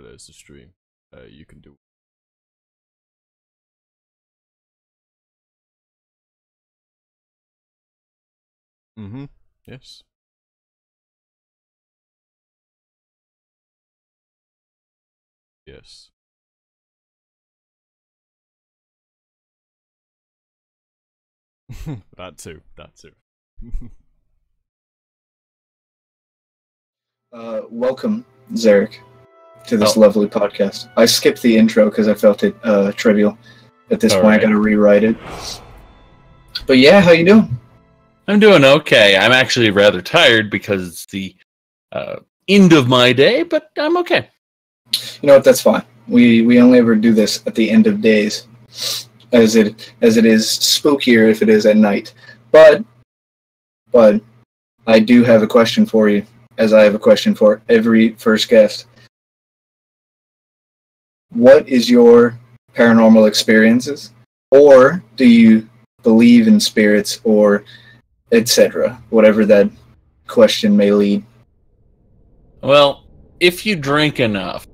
There's the stream. You can do. Mm-hmm. Yes. Yes. That too. That too. Welcome, Zaric, to this lovely podcast. I skipped the intro because I felt it trivial. At this point, I gotta rewrite it. But yeah, how you doing? I'm doing okay. I'm actually rather tired because it's the end of my day, but I'm okay. You know what? That's fine. We only ever do this at the end of days, as it is spookier if it is at night. But I do have a question for you, as I have a question for every first guest. What is your paranormal experiences, or do you believe in spirits, or etc., whatever that question may lead? Well, if you drink enough,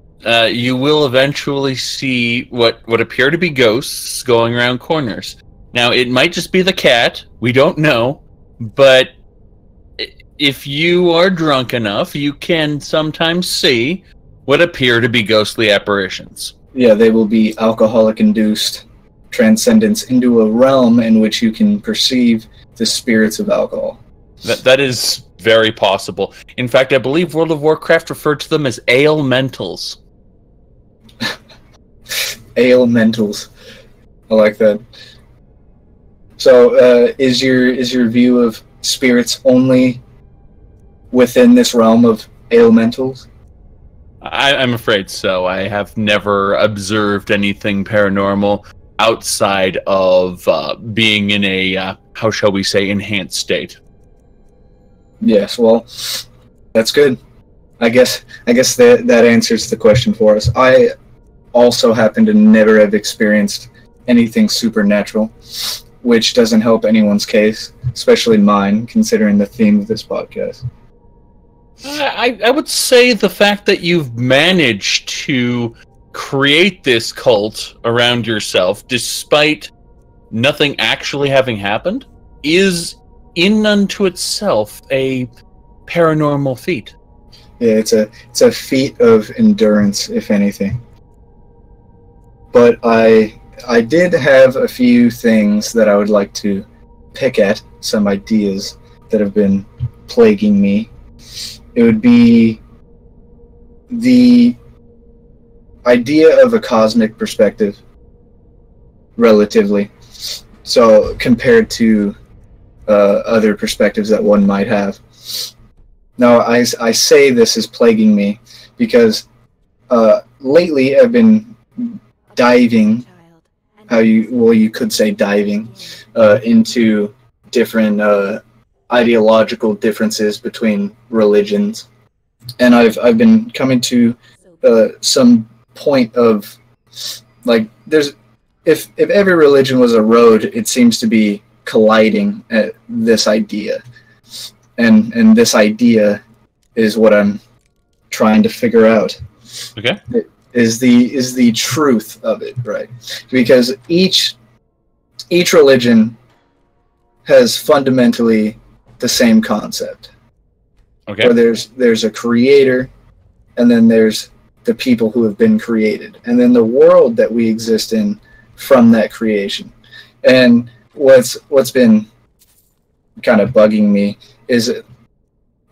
you will eventually see what appear to be ghosts going around corners. Now, it might just be the cat. We don't know. But if you are drunk enough, you can sometimes see what appear to be ghostly apparitions. Yeah, they will be alcoholic-induced transcendence into a realm in which you can perceive the spirits of alcohol. That is very possible. In fact, I believe World of Warcraft referred to them as elementals. Elementals. I like that. So, is your view of spirits only within this realm of elementals? I'm afraid so. I have never observed anything paranormal outside of being in a, how shall we say, enhanced state. Yes, well, that's good. I guess that answers the question for us. I also happen to never have experienced anything supernatural, which doesn't help anyone's case, especially mine, considering the theme of this podcast. I would say the fact that you've managed to create this cult around yourself, despite nothing actually having happened, is in unto itself a paranormal feat. Yeah, it's a feat of endurance, if anything. But I did have a few things that I would like to pick at, some ideas that have been plaguing me. It would be the idea of a cosmic perspective, relatively. So, compared to other perspectives that one might have. Now, I say this is plaguing me because lately I've been diving, you could say diving, into different ideological differences between religions, and I've been coming to some point of, like, there's if every religion was a road, it seems to be colliding at this idea, and this idea is what I'm trying to figure out. Okay. Is the truth of it, right? Because each religion has fundamentally the same concept. Okay. Where there's a creator, and then there's the people who have been created, and then the world that we exist in from that creation. And what's been kind of bugging me is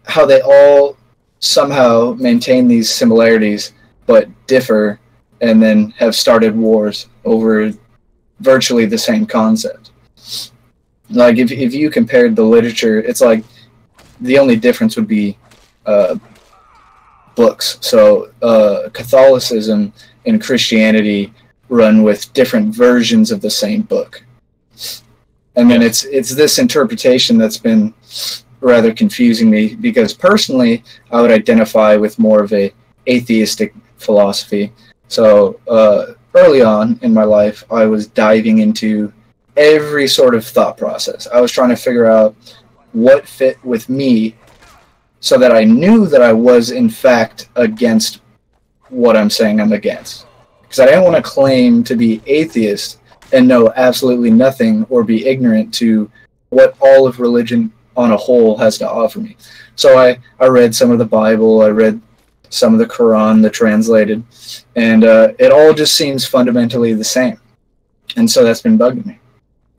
how they all somehow maintain these similarities but differ, and then have started wars over virtually the same concept. Like, if you compared the literature, it's like the only difference would be books. So Catholicism and Christianity run with different versions of the same book. And then it's this interpretation that's been rather confusing me, because personally I would identify with more of a atheistic philosophy. So early on in my life, I was diving into every sort of thought process. I was trying to figure out what fit with me, so that I knew that I was in fact against what I'm saying I'm against. Because I don't want to claim to be atheist and know absolutely nothing or be ignorant to what all of religion on a whole has to offer me. So I read some of the Bible, I read some of the Quran, the translated, and it all just seems fundamentally the same. And so that's been bugging me.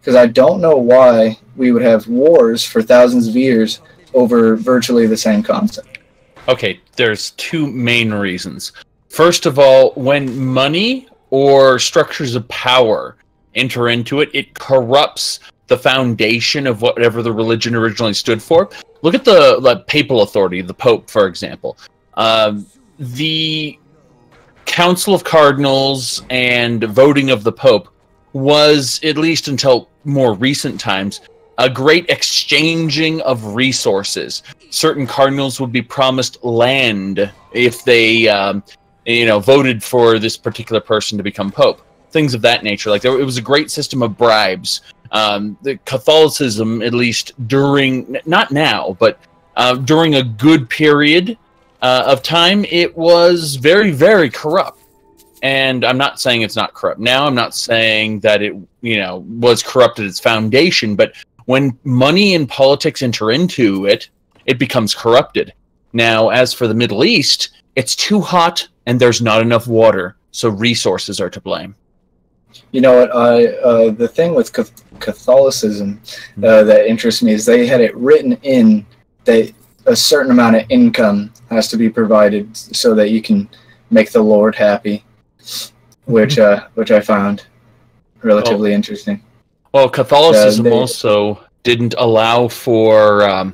Because I don't know why we would have wars for thousands of years over virtually the same concept. Okay, there's two main reasons. First of all, when money or structures of power enter into it, it corrupts the foundation of whatever the religion originally stood for. Look at the papal authority, the Pope, for example. The Council of Cardinals and voting of the Pope was, at least until more recent times, a great exchanging of resources. Certain cardinals would be promised land if they, voted for this particular person to become pope. Things of that nature. It was a great system of bribes. The Catholicism, at least during, not now, but during a good period of time, it was very, very corrupt. And I'm not saying it's not corrupt now. I'm not saying that it, was corrupt at its foundation. But when money and politics enter into it, it becomes corrupted. Now, as for the Middle East, it's too hot and there's not enough water, so resources are to blame. You know what? The thing with Catholicism that interests me is they had it written in that a certain amount of income has to be provided so that you can make the Lord happy, which I found relatively interesting. Well, Catholicism also didn't allow for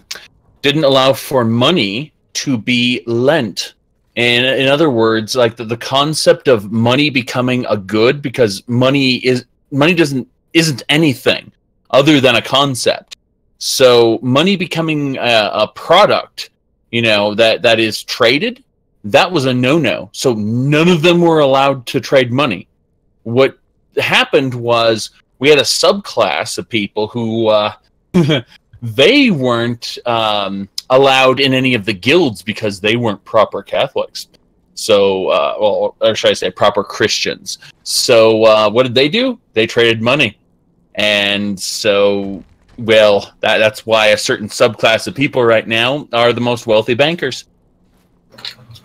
money to be lent. And in other words, the concept of money becoming a good, because money isn't anything other than a concept. So money becoming a product, that is traded, that was a no-no. So none of them were allowed to trade money. What happened was we had a subclass of people who they weren't allowed in any of the guilds because they weren't proper Catholics. So, or should I say proper Christians. So what did they do? They traded money. And so, that's why a certain subclass of people right now are the most wealthy bankers.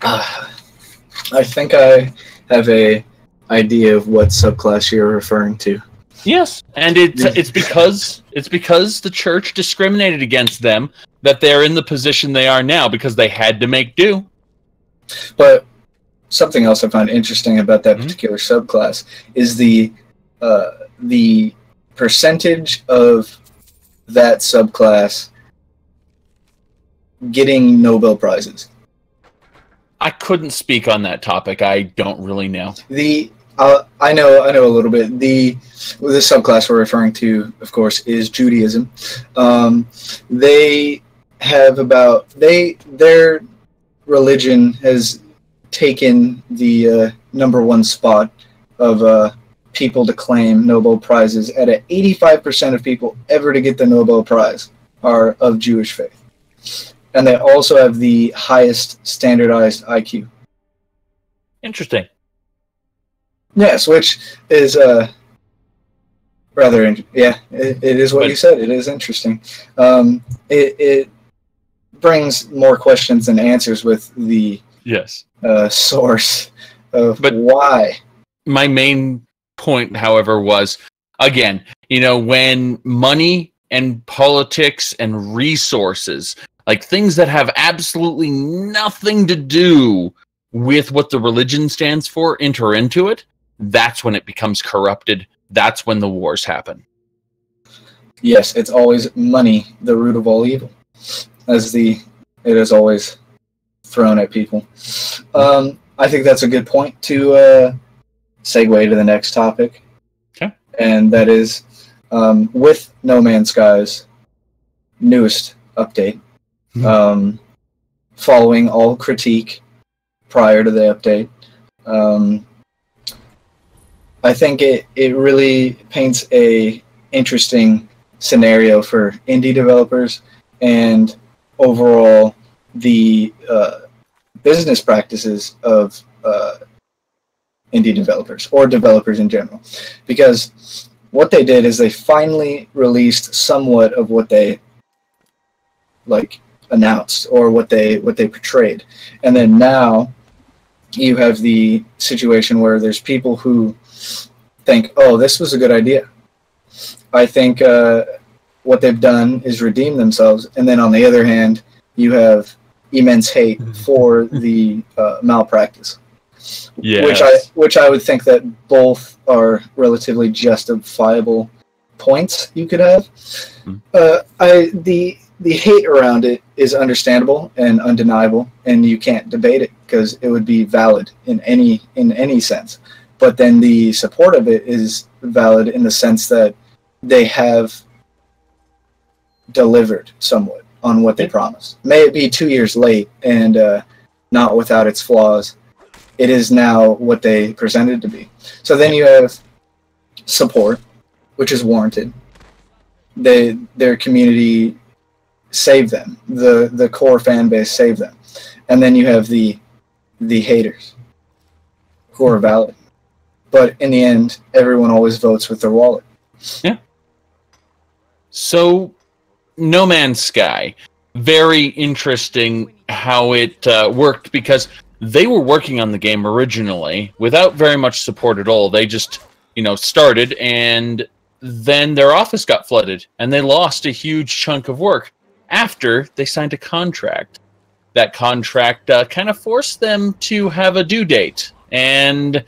I think I have a idea of what subclass you're referring to. Yes, and it's because the church discriminated against them that they're in the position they are now because they had to make do. But something else I found interesting about that particular subclass is the percentage of that subclass getting Nobel Prizes. I couldn't speak on that topic. I don't really know. I know a little bit. The subclass we're referring to, of course, is Judaism. They have their religion has taken the number one spot of people to claim Nobel Prizes. At 85% of people ever to get the Nobel Prize are of Jewish faith, and they also have the highest standardized IQ. Interesting. Yes, which is rather it is what you said. It is interesting. It brings more questions than answers with the source of why. My main point, however, was, again, when money and politics and resources, things that have absolutely nothing to do with what the religion stands for, enter into it, that's when it becomes corrupted. That's when the wars happen. Yes, it's always money, the root of all evil, as it is always thrown at people. I think that's a good point to segue to the next topic. Okay. And that is with No Man's Sky's newest update, following all critique prior to the update, I think it really paints a interesting scenario for indie developers and overall the business practices of indie developers or developers in general, because what they did is they finally released somewhat of what they like announced or what they portrayed, and then now you have the situation where there's people who think, oh, this was a good idea. I think what they've done is redeem themselves, and then on the other hand, you have immense hate for the malpractice. Yes. Which I would think that both are relatively justifiable points you could have. The hate around it is understandable and undeniable, and you can't debate it because it would be valid in any sense. But then the support of it is valid in the sense that they have delivered somewhat on what they promised. May it be 2 years late and not without its flaws, it is now what they presented to be. So then you have support, which is warranted. Their community saved them. The core fan base saved them. And then you have the haters, who are valid. But in the end, everyone always votes with their wallet. Yeah. So, No Man's Sky, very interesting how it worked, because they were working on the game originally without very much support at all. They just, started, and then their office got flooded, and they lost a huge chunk of work after they signed a contract. That contract kind of forced them to have a due date, and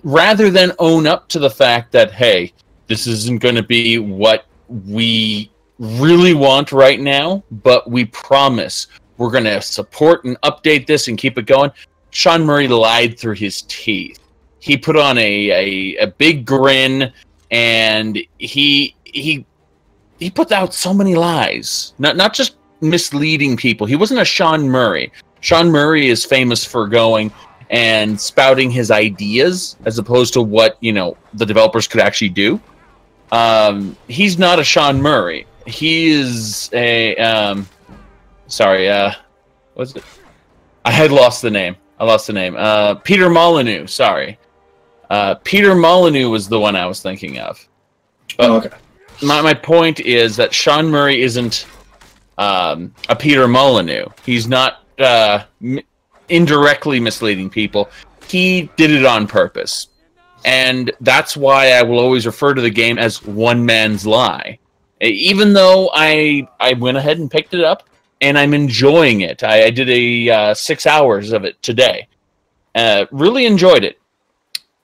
rather than own up to the fact that, hey, this isn't going to be what we really want right now, but we promise we're going to support and update this and keep it going, Sean Murray lied through his teeth. He put on a big grin, and he put out so many lies. Not just misleading people. He wasn't a Sean Murray. Sean Murray is famous for going and spouting his ideas as opposed to what, the developers could actually do. He's not a Sean Murray. He is a what's it? I had lost the name. Peter Molyneux, sorry. Peter Molyneux was the one I was thinking of. Okay. My point is that Sean Murray isn't a Peter Molyneux. He's not indirectly misleading people. He did it on purpose. And that's why I will always refer to the game as One Man's Lie. Even though I went ahead and picked it up, and I'm enjoying it. I did 6 hours of it today. Really enjoyed it.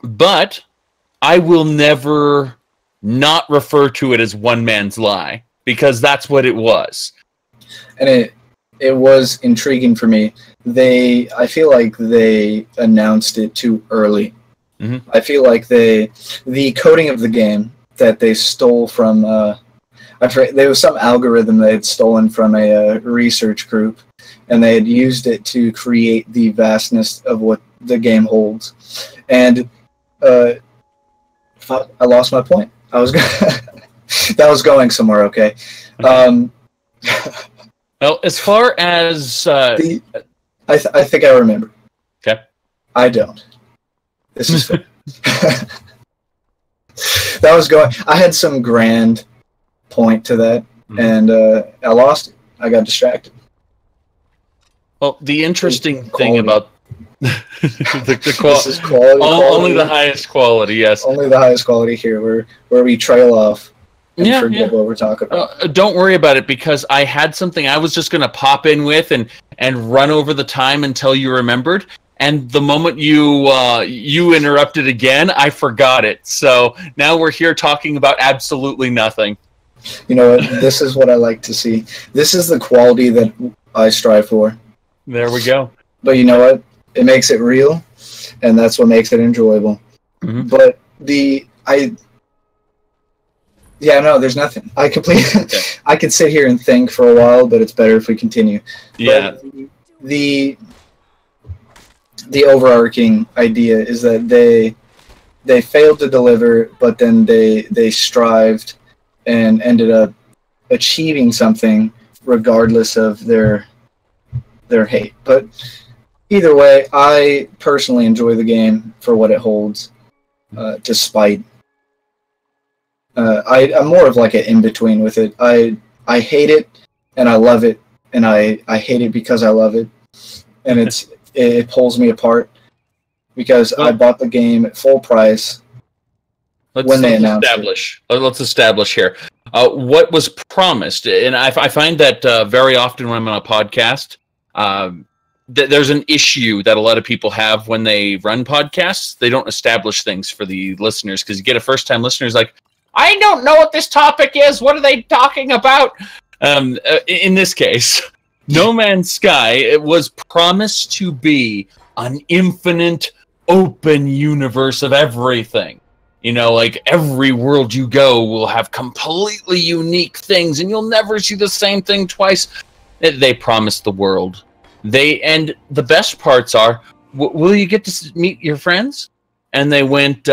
But I will never not refer to it as One Man's Lie, because that's what it was. And it was intriguing for me. I feel like they announced it too early. Mm-hmm. I feel like the coding of the game that they stole from, there was some algorithm they had stolen from a research group, and they had used it to create the vastness of what the game holds. And I lost my point. I was that was going somewhere. Okay. Well, as far as I think I remember. Okay. I don't. This is that was going. I had some grand point to that, and I lost it. I got distracted. Well, the interesting thing about the quality, quality, only the highest quality, yes, only the highest quality here, where we trail off and forget what we're talking about. Don't worry about it, because I had something I was just going to pop in with and run over the time until you remembered. And the moment you interrupted again, I forgot it. So now we're here talking about absolutely nothing. You know what? This is what I like to see. This is the quality that I strive for. There we go. But you know what? It makes it real, and that's what makes it enjoyable. Mm-hmm. But there's nothing. I could sit here and think for a while, but it's better if we continue. Yeah. But the overarching idea is that they failed to deliver, but then they strived and ended up achieving something regardless of their hate. But either way, I personally enjoy the game for what it holds, despite. I'm more of like an in-between with it. I hate it, and I love it, and I hate it because I love it, and it pulls me apart because I bought the game at full price when they announced it. Let's establish here what was promised, and I find that very often when I'm on a podcast, there's an issue that a lot of people have when they run podcasts. They don't establish things for the listeners because you get a first-time listener who's like, I don't know what this topic is. What are they talking about? In this case, No Man's Sky, it was promised to be an infinite, open universe of everything. You know, like every world you go will have completely unique things, and you'll never see the same thing twice. They promised the world. And the best parts are, will you get to meet your friends? And they went,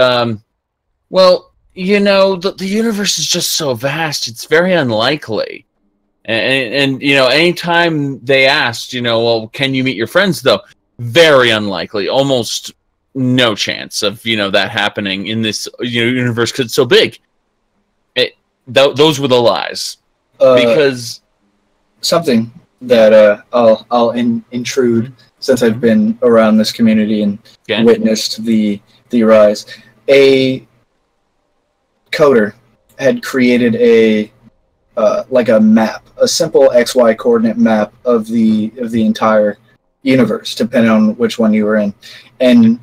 well, you know, the universe is just so vast, it's very unlikely. And you know, anytime they asked, you know, well, can you meet your friends, though? Very unlikely. Almost no chance of, you know, that happening in this universe because it's so big. Those were the lies. Because... Something that I'll intrude, since I've been around this community and witnessed the rise. A coder had created a map, a simple XY coordinate map of the entire universe, depending on which one you were in, and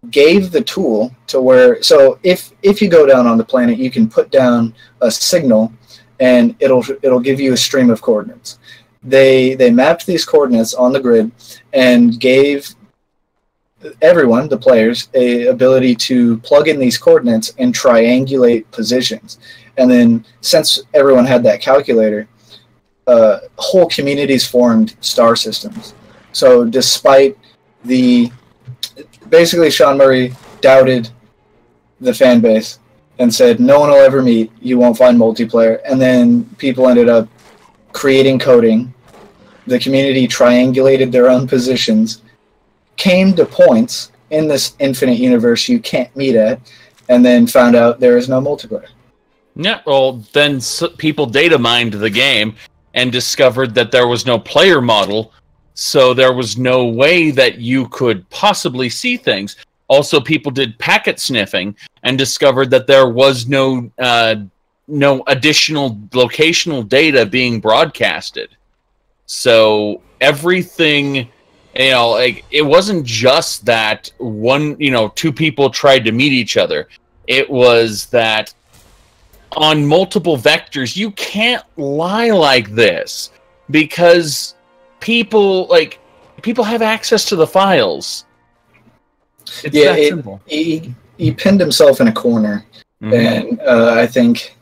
gave the tool to where, so if you go down on the planet, you can put down a signal and it'll give you a stream of coordinates. They mapped these coordinates on the grid and gave everyone, the players, a ability to plug in these coordinates and triangulate positions. And then, since everyone had that calculator, whole communities formed star systems. So despite basically Sean Murray doubted the fan base and said, no one will ever meet, you won't find multiplayer. And then people ended up creating coding. The community triangulated their own positions, came to points in this infinite universe you can't meet at, and then found out there is no multiplayer. Yeah, well, then people data mined the game and discovered that there was no player model, so there was no way that you could possibly see things. Also, people did packet sniffing and discovered that there was no additional locational data being broadcasted. So everything, you know, like, it wasn't just that two people tried to meet each other. It was that on multiple vectors, you can't lie like this because people have access to the files. It's that simple. He pinned himself in a corner, and I think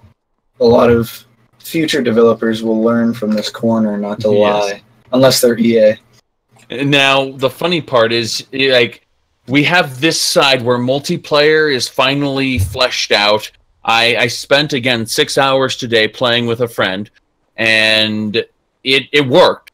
a lot of future developers will learn from this corner not to lie, unless they're EA. Now, the funny part is, like, we have this side where multiplayer is finally fleshed out. I spent, again, 6 hours today playing with a friend, and it worked.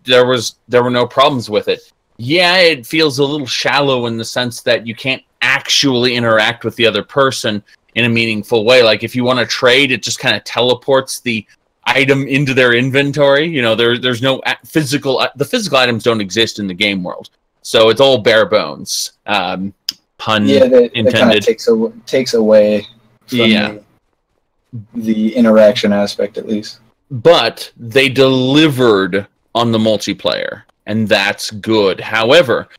There were no problems with it. Yeah, it feels a little shallow in the sense that you can't actually interact with the other person in a meaningful way. Like, if you want to trade, it just kind of teleports the item into their inventory. You know, there's no physical... The physical items don't exist in the game world. So it's all bare bones. Pun intended. That kind of takes away from the interaction aspect, at least. But they delivered on the multiplayer, and that's good. However,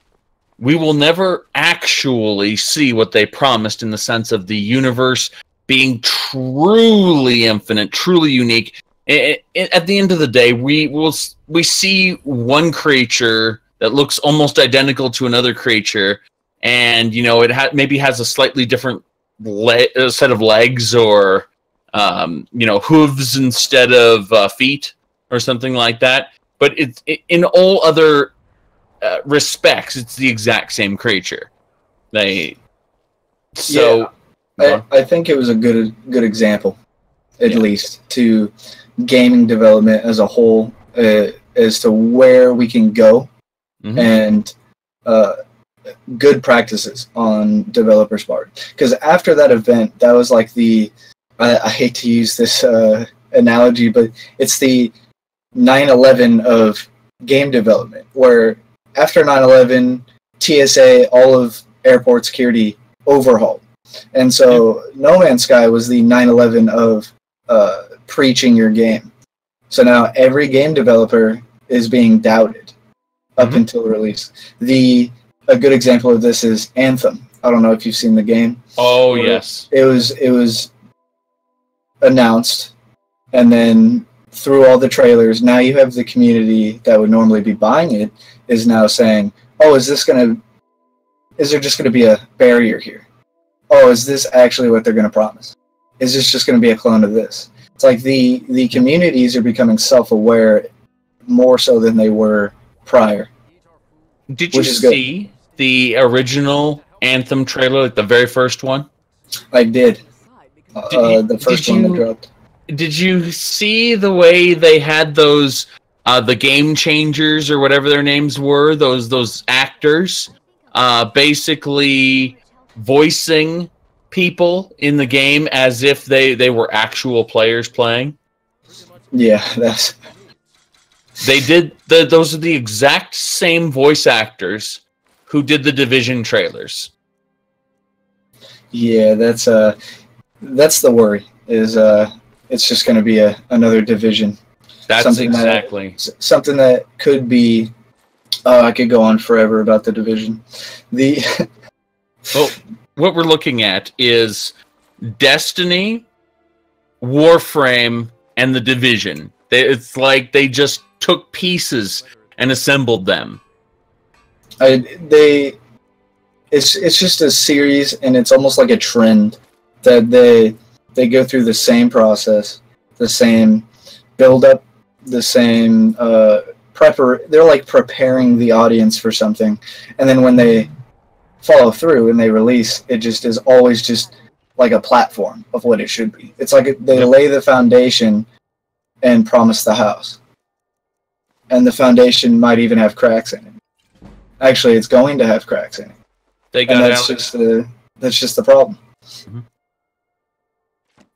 we will never actually see what they promised in the sense of the universe being truly infinite, truly unique. At the end of the day, we see one creature that looks almost identical to another creature, and it maybe has a slightly different set of legs, or hooves instead of feet, or something like that. But in all other respects, it's the exact same creature. I think it was a good example, at least, to gaming development as a whole, as to where we can go and good practices on developers' part. Because after that event, that was like I hate to use this analogy, but it's the 9/11 of game development, where after 9/11, TSA, all of airport security overhauled. And so No Man's Sky was the 9/11 of preaching your game. So now every game developer is being doubted up until release. A good example of this is Anthem. I don't know if you've seen the game. Oh, yes. It was announced, and then through all the trailers, now you have the community that would normally be buying it is now saying, "Oh, is there just going to be a barrier here? Oh, is this actually what they're going to promise? Is this just going to be a clone of this?" It's like the communities are becoming self-aware more so than they were prior. Did you see the original Anthem trailer, like the very first one? I did. The first one that dropped. Did you see the way they had those the game changers or whatever their names were, those actors basically voicing people in the game as if they were actual players playing? Yeah, they did those are the exact same voice actors who did the Division trailers. Yeah, that's the worry, is it's just going to be another Division. That's something that could be. I could go on forever about the Division. Well, what we're looking at is Destiny, Warframe, and the Division. It's like they just took pieces and assembled them. It's just a series, and it's almost like a trend that they go through the same process, the same build up, the same they're like preparing the audience for something, and then when they follow through and they release, it just is always just like a platform of what it should be. It's like they lay the foundation and promise the house, and the foundation might even have cracks in it. Actually, it's going to have cracks in it. That's just the problem. Mm-hmm.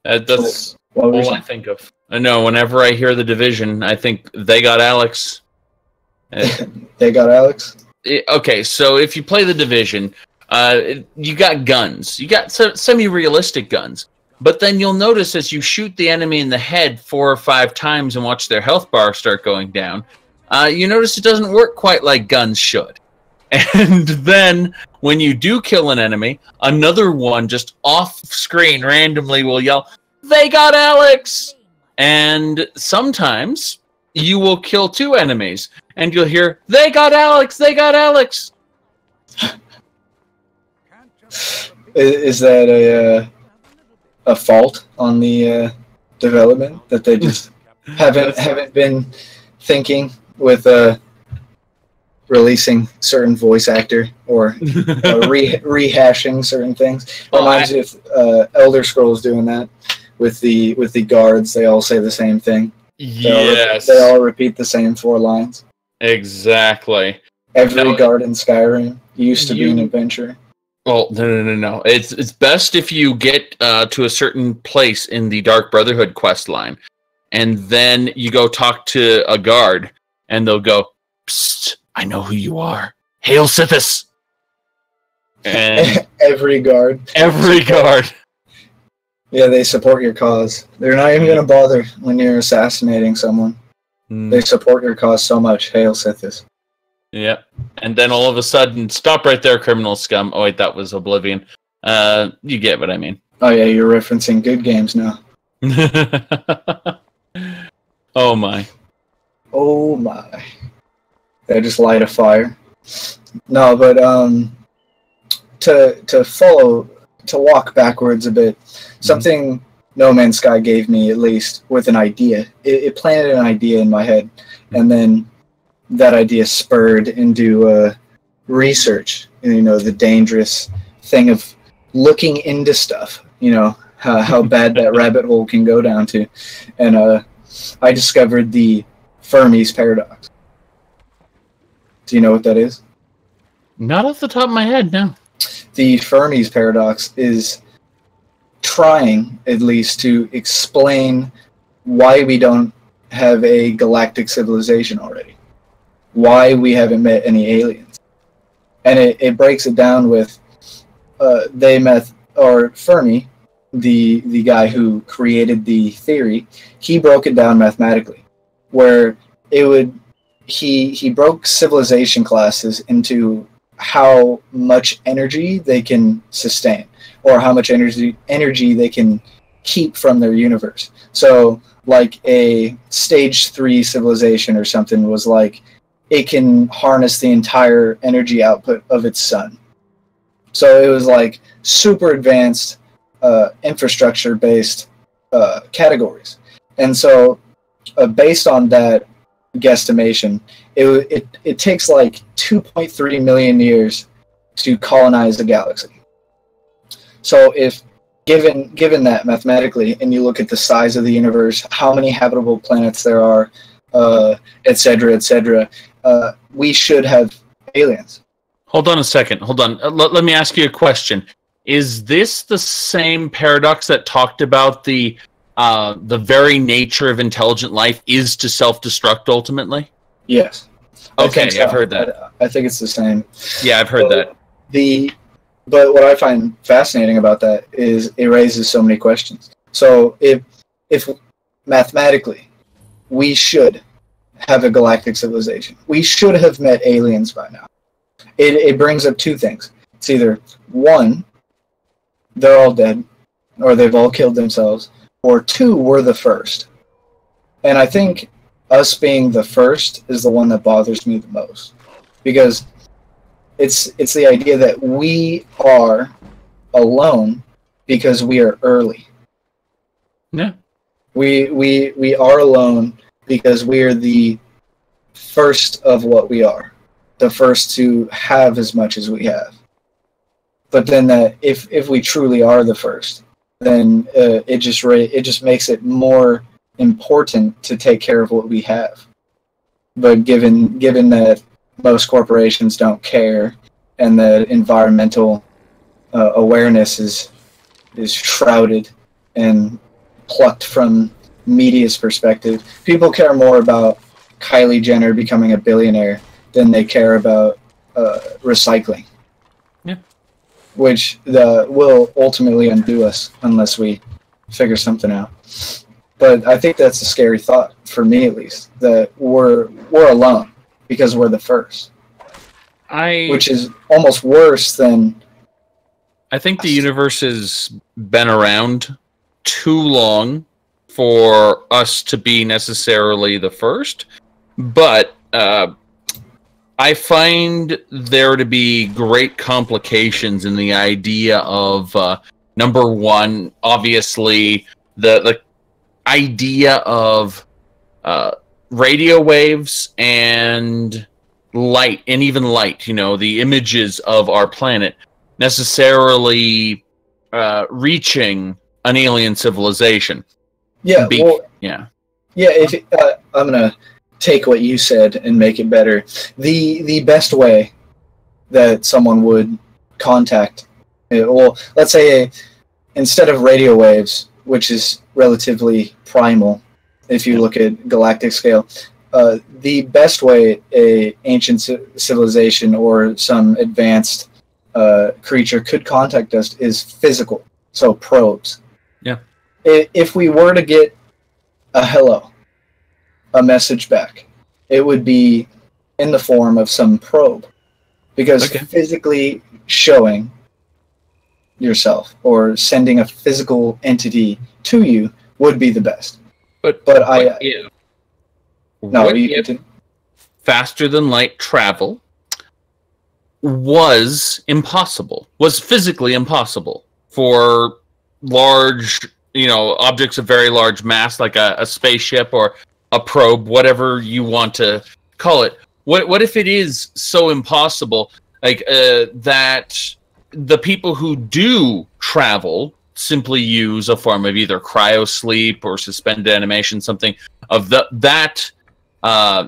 That's all I think of. I know. Whenever I hear the Division, I think they got Alex. They got Alex? Okay, so if you play the Division, you got guns. You got semi-realistic guns. But then you'll notice as you shoot the enemy in the head 4 or 5 times and watch their health bar start going down, you notice it doesn't work quite like guns should. And then when you do kill an enemy, another one just off screen randomly will yell, "They got Alex!" And sometimes you will kill 2 enemies, and you'll hear, "They got Alex! They got Alex!" Is that a fault on the development that they just haven't been thinking with releasing certain voice actor or rehashing certain things? Reminds me of Elder Scrolls doing that with the guards. They all say the same thing. Yes, they all repeat the same 4 lines. Exactly. Every guard in Skyrim used to be an adventurer. Well, no. It's best if you get to a certain place in the Dark Brotherhood quest line, and then you go talk to a guard, and they'll go, "Psst, I know who you are. Hail Sithis!" And every guard. Yeah, they support your cause. They're not even going to bother when you're assassinating someone. They support your cause so much. Hail Sithis. Yep. And then all of a sudden, stop right there, criminal scum. Oh, wait, that was Oblivion. You get what I mean. Oh, yeah, you're referencing good games now. Oh, my. Oh, my. They just light a fire. No, but to walk backwards a bit, something No Man's Sky gave me, at least, with an idea. It planted an idea in my head, and then that idea spurred into research. The dangerous thing of looking into stuff. How bad that rabbit hole can go down to, and I discovered the Fermi's paradox. Do you know what that is? Not off the top of my head, no. The Fermi's paradox is trying, at least, to explain why we don't have a galactic civilization already. Why we haven't met any aliens. And it breaks it down with Fermi, the guy who created the theory, he broke it down mathematically, where he broke civilization classes into how much energy they can sustain, or how much energy they can keep from their universe. So, like a stage 3 civilization or something was like, it can harness the entire energy output of its sun. So it was like super advanced infrastructure-based categories. And so based on that guesstimation, it takes like 2.3 million years to colonize the galaxy. So if given that mathematically, and you look at the size of the universe, how many habitable planets there are, et cetera, we should have aliens. Hold on a second. Hold on. Let me ask you a question. Is this the same paradox that talked about the very nature of intelligent life is to self-destruct ultimately? Yes. Okay, I've heard that. I think it's the same. Yeah, I've heard that. But what I find fascinating about that is it raises so many questions. So if mathematically we should have a galactic civilization, we should have met aliens by now. It brings up two things. It's either one, they're all dead, or they've all killed themselves, or two, we're the first. And I think us being the first is the one that bothers me the most, because it's the idea that we are alone because we are early. Yeah. We are alone because we are the first of what we are, the first to have as much as we have. But then that if we truly are the first, then it just makes it more important to take care of what we have. But given that most corporations don't care, and that environmental awareness is shrouded and plucked from media's perspective, people care more about Kylie Jenner becoming a billionaire than they care about recycling. Yeah. Which will ultimately undo us unless we figure something out. But I think that's a scary thought, for me at least, that we're alone because we're the first. Which is almost worse than... I think the universe has been around too long for us to be necessarily the first, but I find there to be great complications in the idea of, number one, obviously, the idea of radio waves and light, and even light, the images of our planet necessarily reaching an alien civilization. Yeah, yeah. If I'm gonna take what you said and make it better. The best way that someone would contact, well, let's say instead of radio waves, which is relatively primal, if you look at galactic scale, the best way a ancient civilization or some advanced creature could contact us is physical, so probes. Yeah. If we were to get a hello, a message back, it would be in the form of some probe, because physically showing yourself or sending a physical entity to you would be the best. But faster than light travel was physically impossible for large, objects of very large mass, like a spaceship or a probe, whatever you want to call it. What if it is so impossible, that the people who do travel simply use a form of either cryosleep or suspended animation, something of that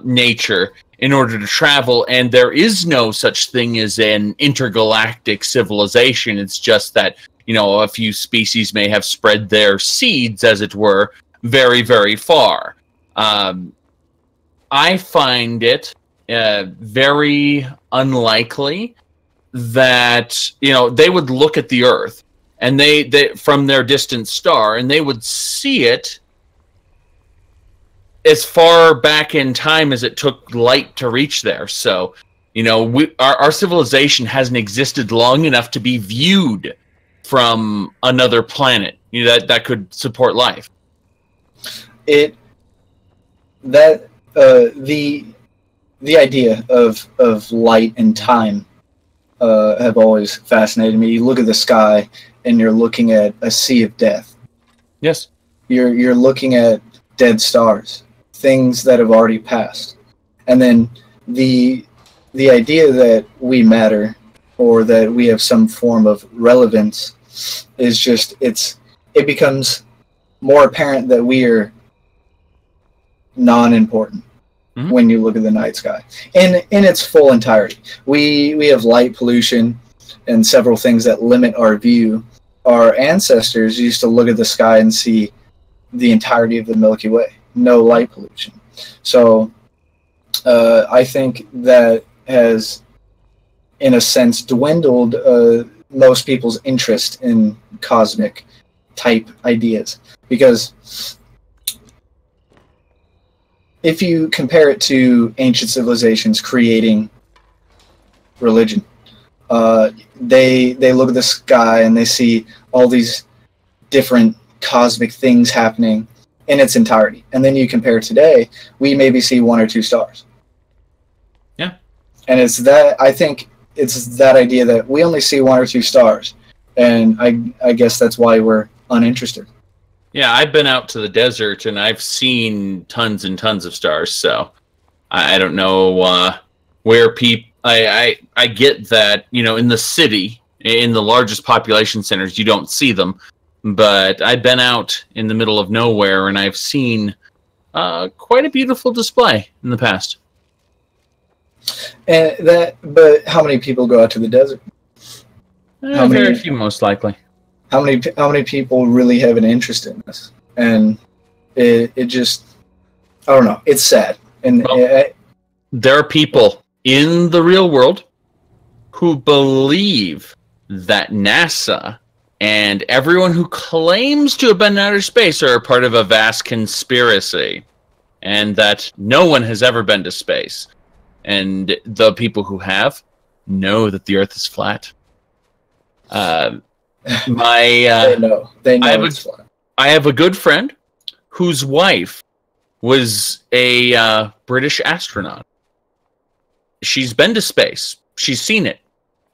nature, in order to travel, and there is no such thing as an intergalactic civilization. It's just that, a few species may have spread their seeds, as it were, very, very far. I find it very unlikely that, they would look at the Earth and they from their distant star, and they would see it as far back in time as it took light to reach there. So, our civilization hasn't existed long enough to be viewed from another planet, that could support life. The idea of light and time have always fascinated me. You look at the sky and you're looking at a sea of death. Yes. You're looking at dead stars, things that have already passed. And then the idea that we matter, or that we have some form of relevance, is just it becomes more apparent that we are non-important. Mm-hmm. When you look at the night sky in its full entirety. We have light pollution and several things that limit our view. Our ancestors used to look at the sky and see the entirety of the Milky Way, no light pollution. So I think that has, in a sense, dwindled most people's interest in cosmic type ideas, because if you compare it to ancient civilizations creating religion, they look at the sky and they see all these different cosmic things happening in its entirety. And then you compare today, we maybe see one or two stars. Yeah. And I think it's that idea that we only see one or two stars. And I guess that's why we're uninterested. Yeah, I've been out to the desert and I've seen tons and tons of stars, so I don't know where people... I get that, in the city, in the largest population centers, you don't see them, but I've been out in the middle of nowhere and I've seen quite a beautiful display in the past. But how many people go out to the desert? Very few, most likely. How many people really have an interest in this? And it just, I don't know. It's sad. And there are people in the real world who believe that NASA and everyone who claims to have been in outer space are a part of a vast conspiracy, and that no one has ever been to space. And the people who have know that the Earth is flat. They know it's flat. I have a good friend whose wife was a British astronaut. She's been to space. She's seen it.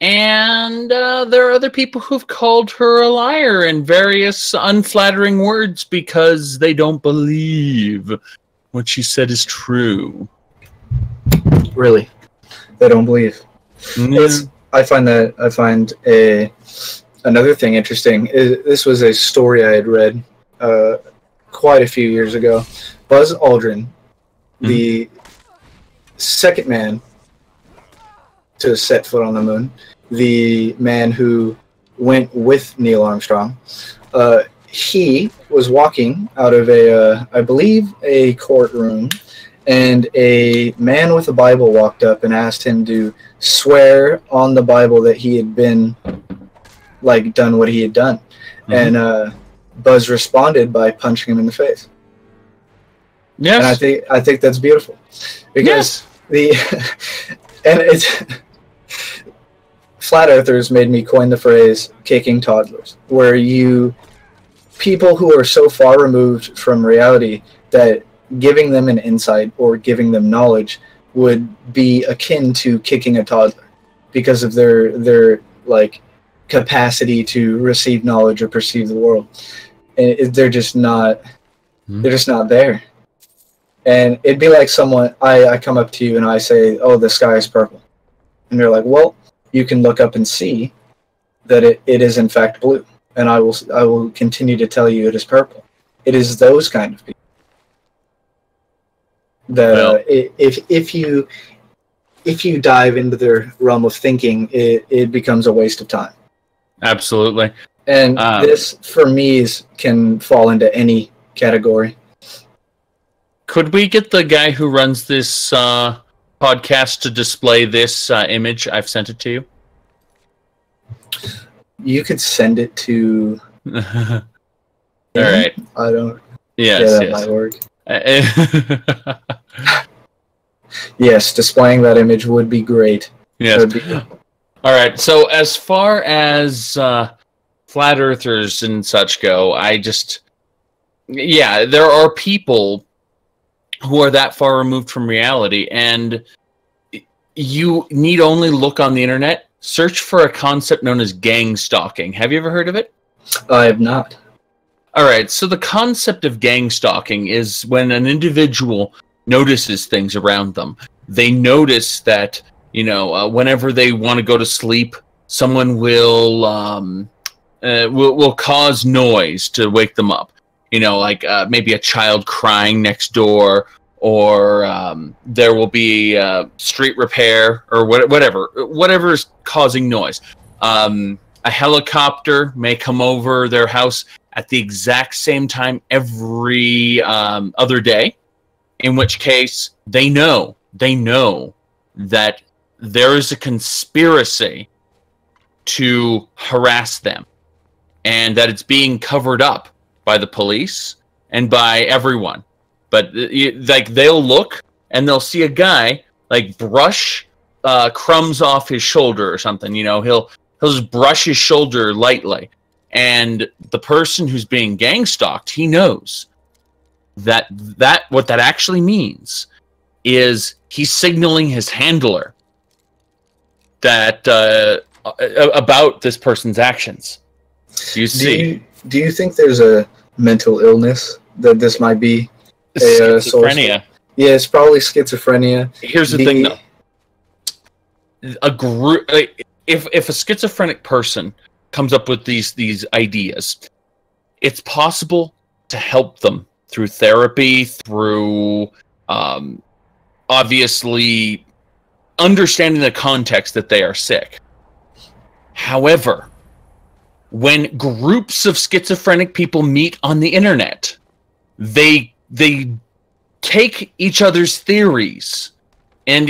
And there are other people who've called her a liar and various unflattering words because they don't believe what she said is true. Really? They don't believe. Mm. I find another thing interesting. This was a story I had read quite a few years ago. Buzz Aldrin, the second man to set foot on the moon, the man who went with Neil Armstrong, he was walking out of I believe a courtroom, and a man with a Bible walked up and asked him to swear on the Bible that he had been, done what he had done. Mm-hmm. And Buzz responded by punching him in the face. Yes. And I think that's beautiful. Because Flat Earthers made me coin the phrase kicking toddlers, where people who are so far removed from reality that giving them an insight or giving them knowledge would be akin to kicking a toddler because of their capacity to receive knowledge or perceive the world. And they're just not there. And it'd be like I come up to you and I say, "Oh, the sky is purple," and you're like, "Well, you can look up and see that it is in fact blue," and I will continue to tell you it is purple. It is those kind of people that if if you dive into their realm of thinking, it becomes a waste of time. Absolutely. And this, for me, can fall into any category. Could we get the guy who runs this podcast to display this image? I've sent it to you. You could send it to... All right. I don't... Yes, that might work. Yes, displaying that image would be great. Yes. All right. So as far as flat earthers and such go, there are people who are that far removed from reality, and you need only look on the internet, search for a concept known as gang stalking. Have you ever heard of it? I have not. All right. So the concept of gang stalking is when an individual notices things around them. They notice that, whenever they want to go to sleep, someone will cause noise to wake them up. Like maybe a child crying next door, or there will be street repair, or whatever is causing noise. A helicopter may come over their house at the exact same time every other day, in which case they know that there is a conspiracy to harass them, and that it's being covered up by the police and by everyone. But they'll look and they'll see a guy brush crumbs off his shoulder or something. He'll just brush his shoulder lightly, and the person who's being gang stalked, he knows that what that actually means is he's signaling his handler that about this person's actions. You see, do you think there's a mental illness that this might be? Schizophrenia. Yeah, it's probably schizophrenia. Here's the thing, though. A group, if a schizophrenic person comes up with these ideas, it's possible to help them through therapy, through obviously understanding the context that they are sick. However, when groups of schizophrenic people meet on the internet, they take each other's theories and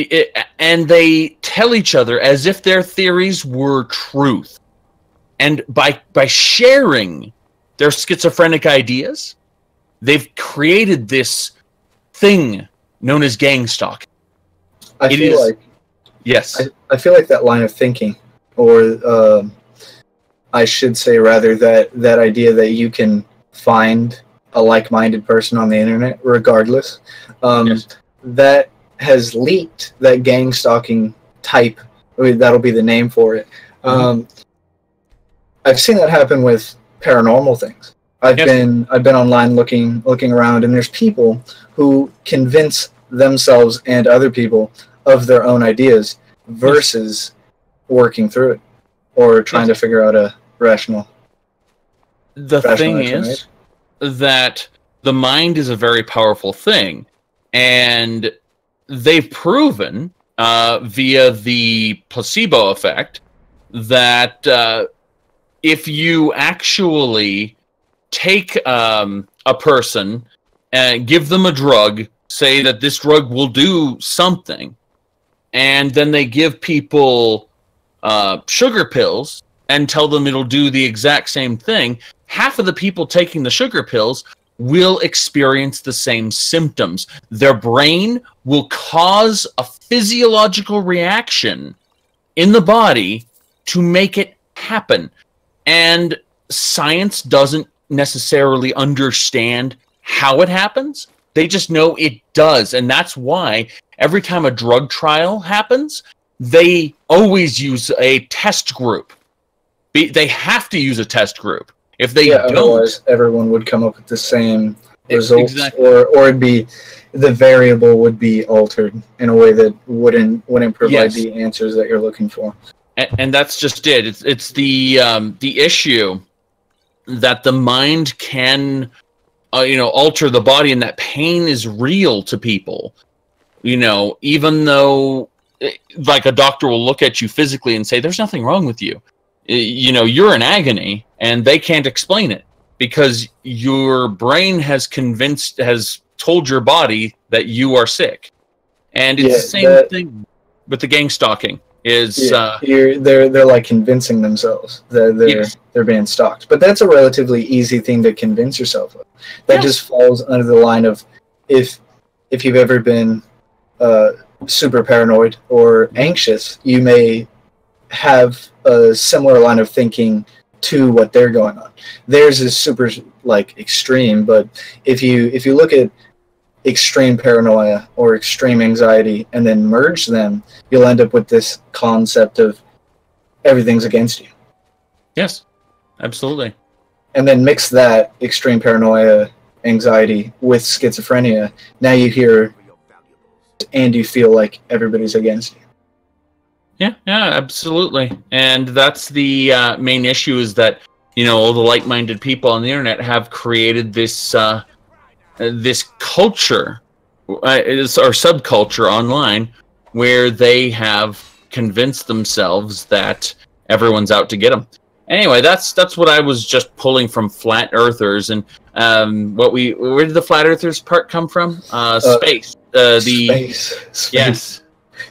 they tell each other as if their theories were truth. And by sharing their schizophrenic ideas, they've created this thing known as gang stalking. I feel like that line of thinking, or I should say rather that idea that you can find a like-minded person on the internet regardless, that has leaked, that gang stalking type. That'll be the name for it. I've seen that happen with paranormal things. I've been online looking around, and there's people who convince themselves and other people of their own ideas versus working through it or trying to figure out a rational. The thing is that the mind is a very powerful thing, and they've proven via the placebo effect that if you actually take a person and give them a drug, say that this drug will do something, and then they give people sugar pills and tell them it'll do the exact same thing, half of the people taking the sugar pills will experience the same symptoms. Their brain will cause a physiological reaction in the body to make it happen. And science doesn't necessarily understand how it happens. They just know it does. And that's why every time a drug trial happens, they always use a test group. They have to use a test group. If they don't, otherwise everyone would come up with the same results, exactly. or it'd be the variable would be altered in a way that wouldn't provide the answers that you're looking for. And that's just it. It's the issue that the mind can alter the body, and that pain is real to people. Even though like a doctor will look at you physically and say, "There's nothing wrong with you. You know, you're in agony," and they can't explain it because your brain has told your body that you are sick. And it's the same thing with the gang stalking. They're like convincing themselves that they're being stalked, but that's a relatively easy thing to convince yourself of. That just falls under the line of if you've ever been super paranoid or anxious, you may have a similar line of thinking to what they're going on. Theirs is super like extreme, but if you look at extreme paranoia or extreme anxiety and then merge them, you'll end up with this concept of everything's against you. Yes, absolutely. And then mix that extreme paranoia, anxiety with schizophrenia. Now you hear and you feel like everybody's against you. Yeah, absolutely. And that's the main issue, is that, you know, all the like-minded people on the internet have created this this culture or subculture online where they have convinced themselves that everyone's out to get them. Anyway, that's what I was just pulling from flat earthers. And where did the flat earthers part come from? Space. Space. Yes.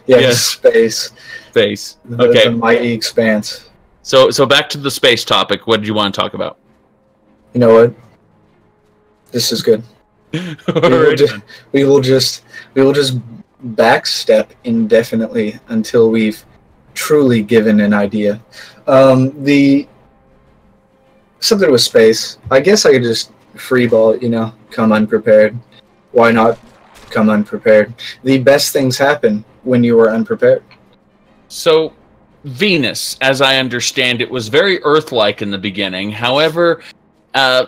Yes. Space. Okay. The mighty expanse. So back to the space topic. What did you want to talk about? You know what? This is good. We will just backstep indefinitely until we've truly given an idea. Something with space. I guess I could just freeball it, you know, come unprepared. Why not come unprepared? The best things happen when you are unprepared. So, Venus, as I understand it, was very Earth-like in the beginning. However,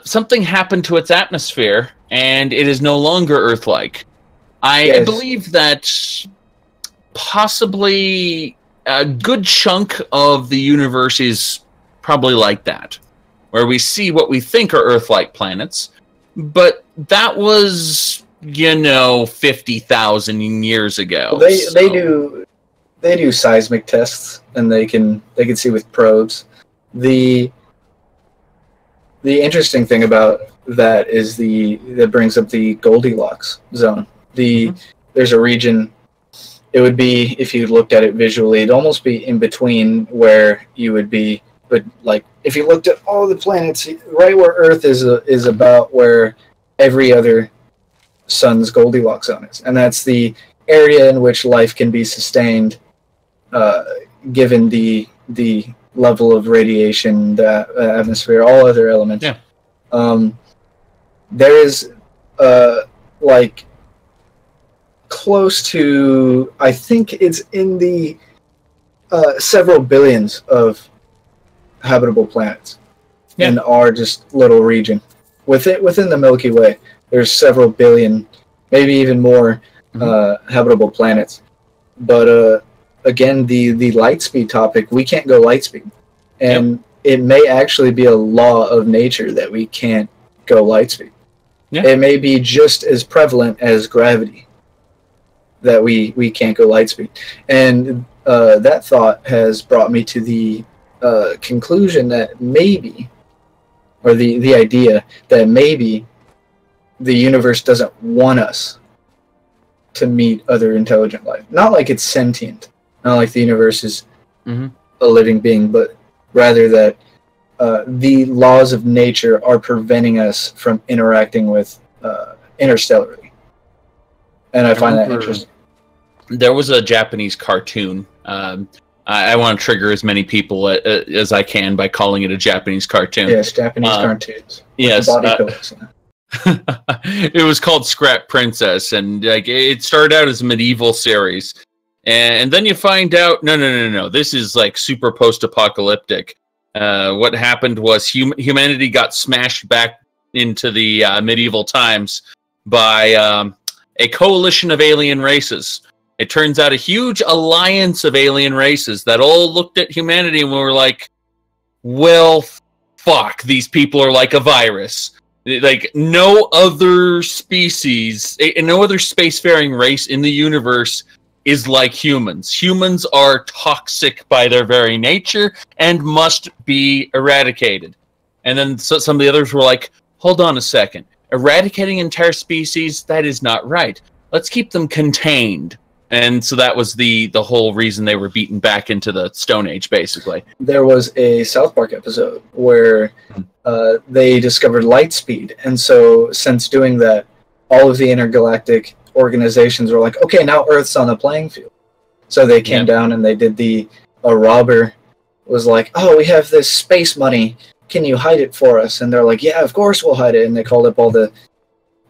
something happened to its atmosphere, and it is no longer Earth-like. I believe that possibly a good chunk of the universe is probably like that, where we see what we think are Earth-like planets, but that was, 50,000 years ago. Well, they do seismic tests, and they can see with probes. The interesting thing about that is that brings up the Goldilocks zone. There's a region. It would be, if you looked at it visually, it'd almost be in between where you would be. But like, if you looked at all the planets, right where Earth is about where every other sun's Goldilocks zone is, and that's the area in which life can be sustained, given the level of radiation, the atmosphere, all other elements. Yeah. There is like close to, I think it's in the several billions of habitable planets in our just little region. Within the Milky Way, there's several billion, maybe even more habitable planets. But again, the light speed topic, we can't go light speed. And it may actually be a law of nature that we can't go light speed. Yeah. It may be just as prevalent as gravity that we can't go light speed. And that thought has brought me to the conclusion that maybe, or the idea that maybe the universe doesn't want us to meet other intelligent life. Not like it's sentient, not like the universe is a living being, but rather that the laws of nature are preventing us from interacting with interstellarly. And I find that interesting. There was a Japanese cartoon. I want to trigger as many people as I can by calling it a Japanese cartoon. Yes, Japanese cartoons. Yes. It was called Scrap Princess, and like it started out as a medieval series. And then you find out, no, this is like super post-apocalyptic. What happened was humanity got smashed back into the medieval times by a coalition of alien races. It turns out a huge alliance of alien races that all looked at humanity and were like, well, fuck, these people are like a virus. Like, no other species, no other spacefaring race in the universe is like humans. Humans are toxic by their very nature and must be eradicated. And then some of the others were like, hold on a second. Eradicating entire species, that is not right. Let's keep them contained. And so that was the whole reason they were beaten back into the Stone Age, basically. There was a South Park episode where they discovered light speed. And so since doing that, all of the intergalactic organizations were like, okay, now Earth's on the playing field. So they came down and they did a robber was like, oh, we have this space money. Can you hide it for us? And they're like, yeah, of course we'll hide it. And they called up all the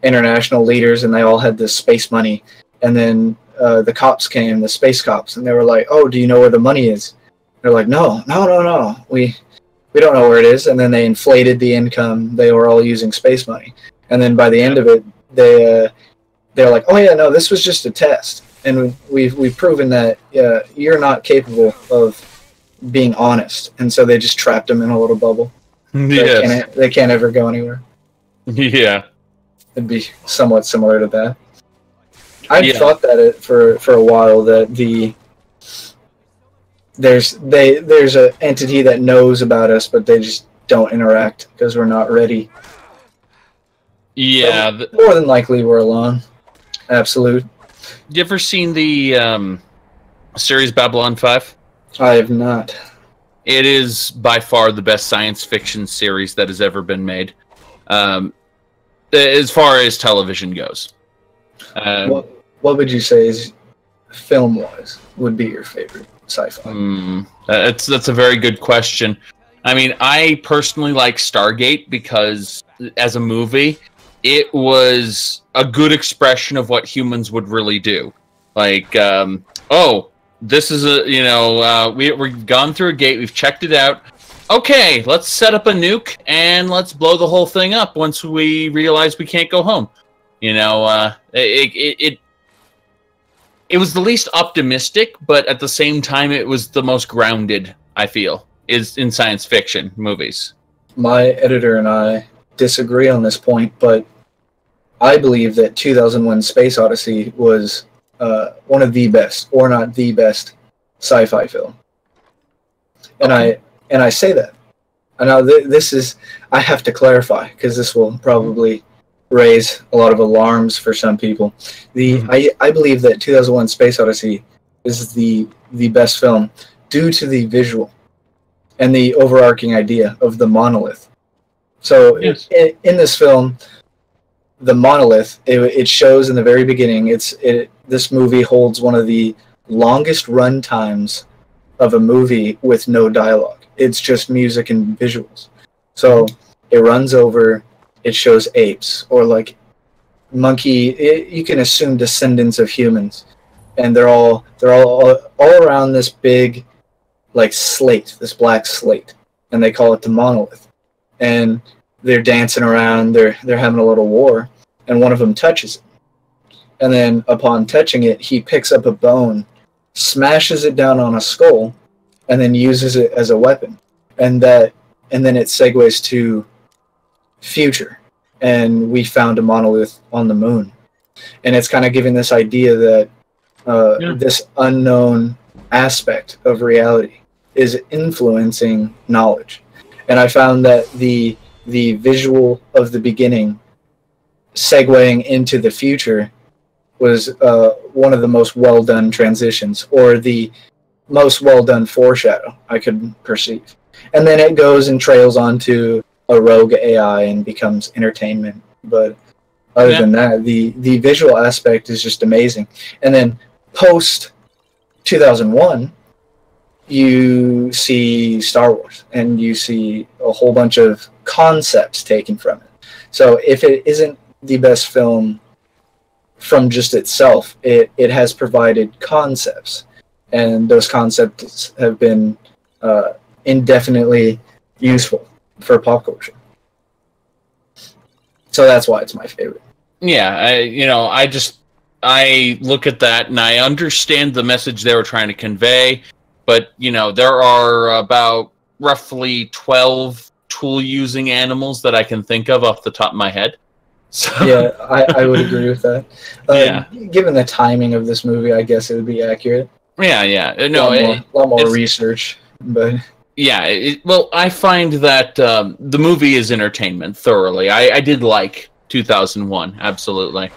international leaders and they all had this space money. And then the cops came, the space cops, and they were like, oh, do you know where the money is? They're like, no. We don't know where it is. And then they inflated the income. They were all using space money. And then by the end of it, they're like, oh yeah, no, this was just a test. And we've proven that you're not capable of being honest. And so they just trapped them in a little bubble. Yes. They can't ever go anywhere. Yeah. It'd be somewhat similar to that. I've thought that for a while that there's an entity that knows about us, but they just don't interact because we're not ready. Yeah. So more than likely, we're alone. Absolute. You ever seen the series Babylon 5? I have not. It is by far the best science fiction series that has ever been made, as far as television goes. What would you say is, film-wise, would be your favorite sci-fi? That's a very good question. I mean, I personally like Stargate because, as a movie, it was a good expression of what humans would really do. Like, this is we've gone through a gate, we've checked it out. Okay, let's set up a nuke and let's blow the whole thing up once we realize we can't go home. It was the least optimistic, but at the same time, it was the most grounded, I feel, is in science fiction movies. My editor and I disagree on this point, but I believe that 2001 Space Odyssey was one of the best, or not the best, sci-fi film. And I say that. And now this is, I have to clarify, because this will probably raise a lot of alarms for some people. I believe that 2001 Space Odyssey is the best film due to the visual and the overarching idea of the monolith. So yes. In this film, the monolith, it shows in the very beginning, this movie holds one of the longest run times of a movie with no dialogue. It's just music and visuals. So it runs over, it shows apes, or like monkey, you can assume descendants of humans. And they're all around this big like slate, this black slate. And they call it the monolith. And they're dancing around, they're having a little war, and one of them touches it. And then upon touching it, he picks up a bone, smashes it down on a skull, and then uses it as a weapon. And then it segues to future. And we found a monolith on the moon. And it's kind of giving this idea that this unknown aspect of reality is influencing knowledge. And I found that the visual of the beginning segueing into the future was one of the most well-done transitions, or the most well-done foreshadow I could perceive. And then it goes and trails onto a rogue AI and becomes entertainment. But other than that, the visual aspect is just amazing. And then post 2001, you see Star Wars, and you see a whole bunch of concepts taken from it. So if it isn't the best film from just itself, it has provided concepts, and those concepts have been indefinitely useful for pop culture. So that's why it's my favorite. Yeah, I look at that and I understand the message they were trying to convey, but there are about roughly 12 tool-using animals that I can think of off the top of my head. So, Yeah, I would agree with that. Yeah. Given the timing of this movie, I guess it would be accurate. yeah. No, A lot more it's- research, but yeah. Well, I find that the movie is entertainment thoroughly. I did like 2001, absolutely.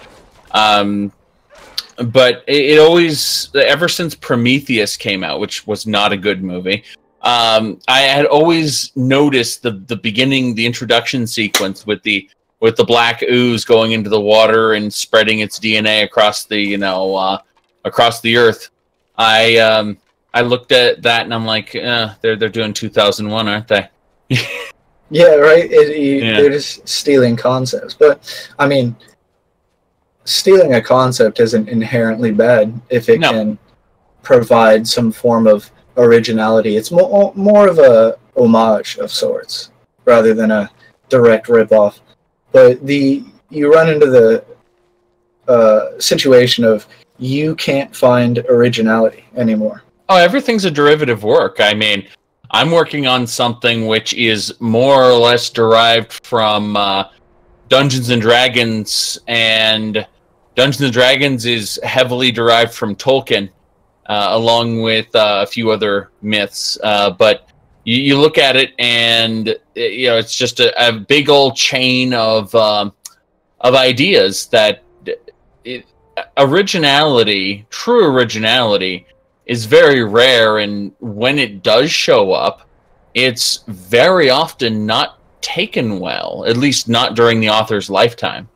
But it always, ever since Prometheus came out, which was not a good movie, I had always noticed the beginning, the introduction sequence with the black ooze going into the water and spreading its DNA across the across the earth. I looked at that and I'm like, they're doing 2001, aren't they? yeah, right. Yeah. They're just stealing concepts, but I mean, stealing a concept isn't inherently bad if it No. can provide some form of originality. It's more of a homage of sorts rather than a direct ripoff. But you run into the situation of you can't find originality anymore. Oh, everything's a derivative work. I mean, I'm working on something which is more or less derived from Dungeons and Dragons, and Dungeons and Dragons is heavily derived from Tolkien, along with a few other myths. But you look at it, and it's just a big old chain of ideas that true originality, is very rare, and when it does show up, it's very often not taken well, at least not during the author's lifetime.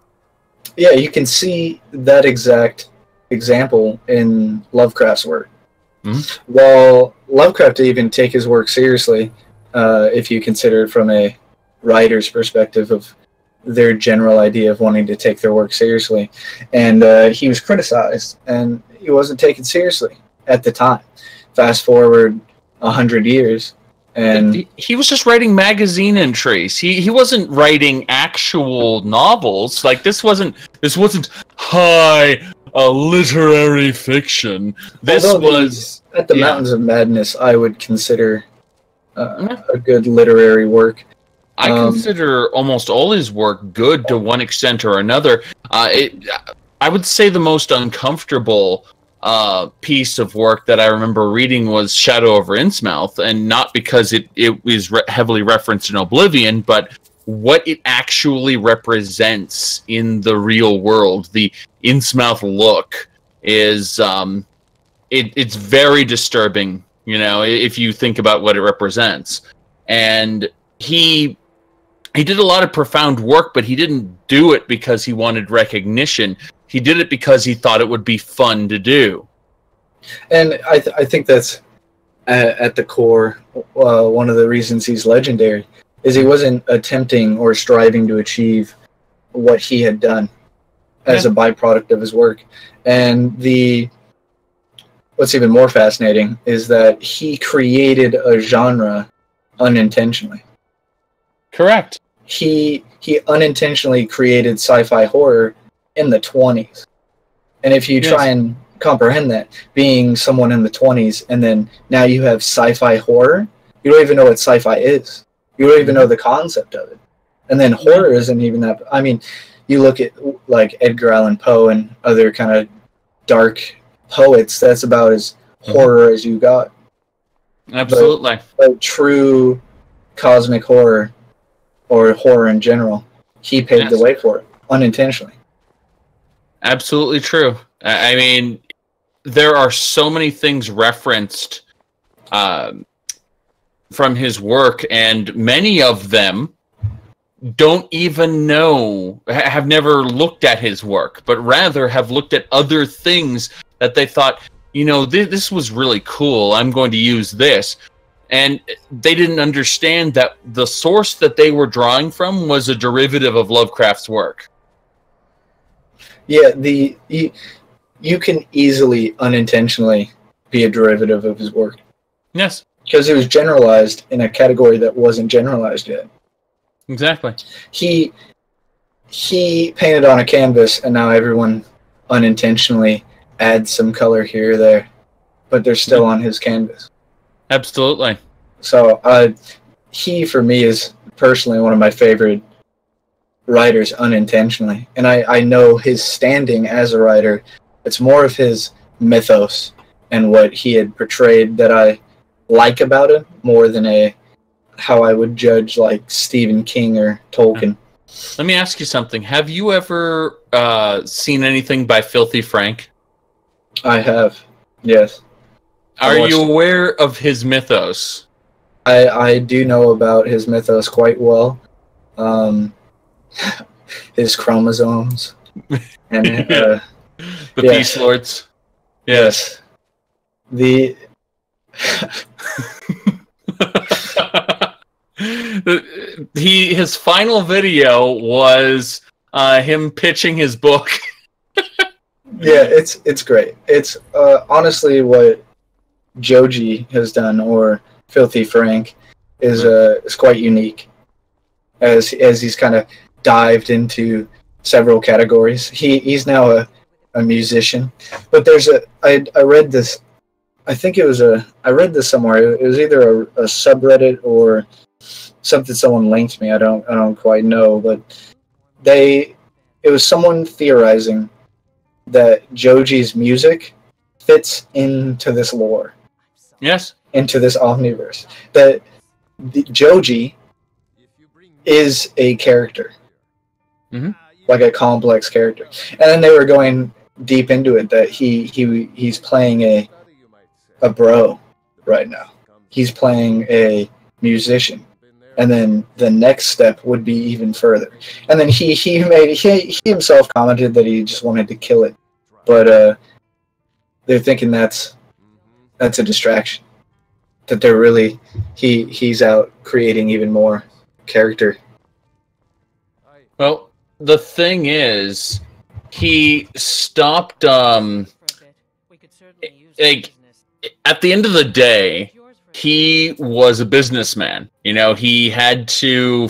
Yeah, you can see that exact example in Lovecraft's work. Mm-hmm. While Lovecraft didn't even take his work seriously, if you consider it from a writer's perspective of their general idea of wanting to take their work seriously, and he was criticized, and he wasn't taken seriously at the time. Fast forward 100 years, and he was just writing magazine entries. He wasn't writing actual novels. Like this wasn't high literary fiction. This was at the Mountains of Madness. I would consider a good literary work. I consider almost all his work good to one extent or another. I would say the most uncomfortable piece of work that I remember reading was Shadow over Innsmouth, and not because it was heavily referenced in Oblivion, but what it actually represents in the real world. The Innsmouth look is it's very disturbing, if you think about what it represents. And he did a lot of profound work, but he didn't do it because he wanted recognition. He did it because he thought it would be fun to do. And I think that's at the core one of the reasons he's legendary, is he wasn't attempting or striving to achieve what he had done as a byproduct of his work. And what's even more fascinating is that he created a genre unintentionally. Correct. He unintentionally created sci-fi horror in the 20s. And if you try and comprehend that, being someone in the 20s, and then now you have sci-fi horror, you don't even know what sci-fi is. You don't even know the concept of it. And then horror isn't even that. I mean, you look at like Edgar Allan Poe and other kind of dark poets, that's about as horror as you got. Absolutely. But true cosmic horror, or horror in general, he paved the way for it, unintentionally. Absolutely true. I mean, there are so many things referenced from his work, and many of them don't even have never looked at his work, but rather have looked at other things that they thought, this was really cool, I'm going to use this. And they didn't understand that the source that they were drawing from was a derivative of Lovecraft's work. Yeah, you can easily unintentionally be a derivative of his work. Yes. Because it was generalized in a category that wasn't generalized yet. Exactly. He painted on a canvas, and now everyone unintentionally adds some color here or there, but they're still on his canvas. Absolutely. So he, for me, is personally one of my favorite writers unintentionally. And I know his standing as a writer. It's more of his mythos and what he had portrayed that I like about him more than how I would judge like Stephen King or Tolkien. Let me ask you something. Have you ever seen anything by Filthy Frank? I have, yes. Are you aware of his mythos? I do know about his mythos quite well. His chromosomes. And The Peace Lords. Yes. The his final video was him pitching his book. Yeah, it's great. It's honestly what Joji has done, or Filthy Frank, is quite unique. As he's kind of dived into several categories. He's now a musician, but I read this. I think I read this somewhere. It was either a subreddit or something someone linked me. I don't quite know, but it was someone theorizing that Joji's music fits into this lore. Yes. Into this omniverse. That Joji is a character. Mm-hmm. Like a complex character. And then they were going deep into it that he's playing a bro right now. He's playing a musician. And then the next step would be even further. And then he himself commented that he just wanted to kill it. But they're thinking that's a distraction. That they're really he's out creating even more character. Well, the thing is, he stopped like at the end of the day, he was a businessman. You know, he had to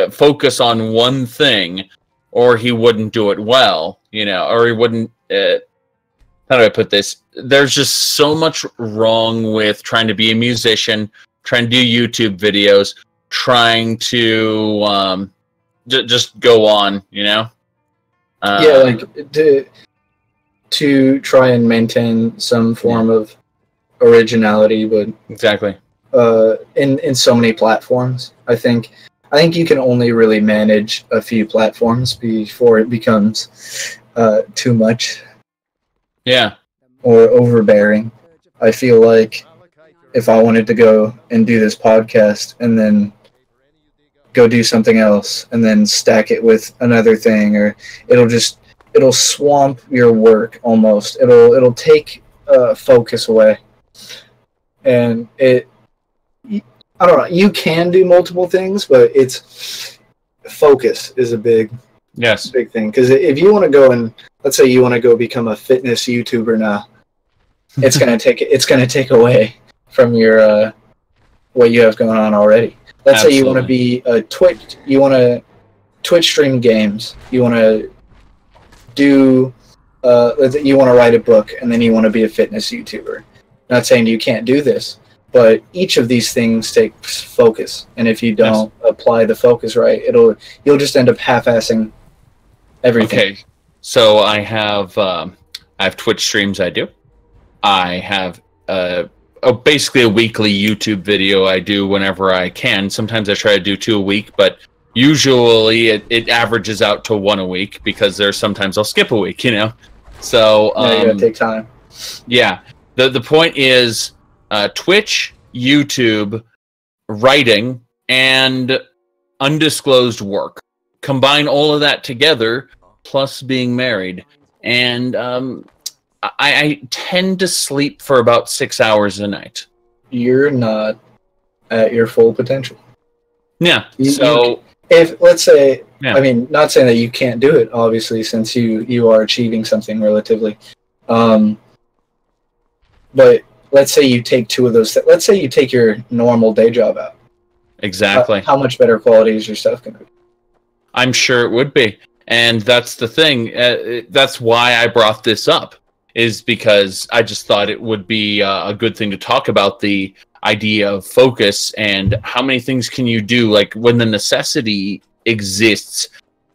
focus on one thing, or he wouldn't do it well. You know, or he wouldn't. How do I put this? There's just so much wrong with trying to be a musician, trying to do YouTube videos, trying to just go on. You know. Yeah, like to try and maintain some form of originality, but exactly in so many platforms. I think you can only really manage a few platforms before it becomes too much. Yeah. Or overbearing. I feel like if I wanted to go and do this podcast and then go do something else and then stack it with another thing, or it'll swamp your work almost. It'll take focus away. And I don't know, you can do multiple things, but it's focus is a big thing. Because if you want to go and let's say you want to go become a fitness YouTuber now, it's gonna take away from your what you have going on already. Let's say you want to be a you want to Twitch stream games, you want to do you want to write a book, and then you want to be a fitness YouTuber. Not saying you can't do this, but each of these things takes focus, and if you don't apply the focus right, you'll just end up half-assing everything. Okay, so I have Twitch streams I do. I have basically a weekly YouTube video I do whenever I can. Sometimes I try to do 2 a week, but usually it averages out to 1 a week because there's sometimes I'll skip a week, you know. So you gotta take time. Yeah. The point is Twitch, YouTube, writing, and undisclosed work. Combine all of that together, plus being married, and I tend to sleep for about 6 hours a night. You're not at your full potential. Yeah. If let's say, I mean, not saying that you can't do it, obviously, since you are achieving something relatively. But let's say you take 2 of those. Let's say you take your normal day job out. Exactly. How much better quality is your stuff going to be? I'm sure it would be. And that's the thing. That's why I brought this up, is because I just thought it would be a good thing to talk about the idea of focus and how many things can you do. Like when the necessity exists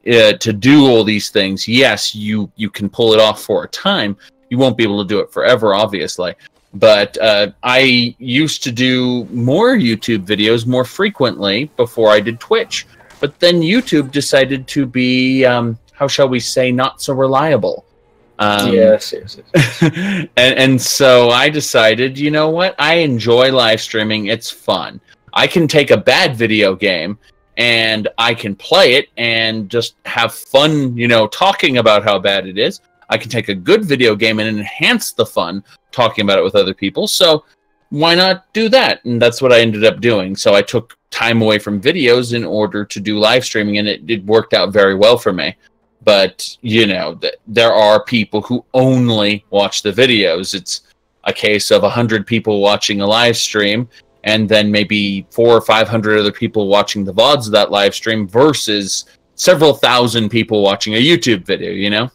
to do all these things, yes, you can pull it off for a time. You won't be able to do it forever, obviously. But I used to do more YouTube videos more frequently before I did Twitch. But then YouTube decided to be, how shall we say, not so reliable. Yes. and so I decided, you know what? I enjoy live streaming. It's fun. I can take a bad video game and I can play it and just have fun, talking about how bad it is. I can take a good video game and enhance the fun talking about it with other people. So why not do that? And that's what I ended up doing. So I took time away from videos in order to do live streaming, and it worked out very well for me. But, there are people who only watch the videos. It's a case of 100 people watching a live stream, and then maybe 400 or 500 other people watching the VODs of that live stream versus several thousand people watching a YouTube video,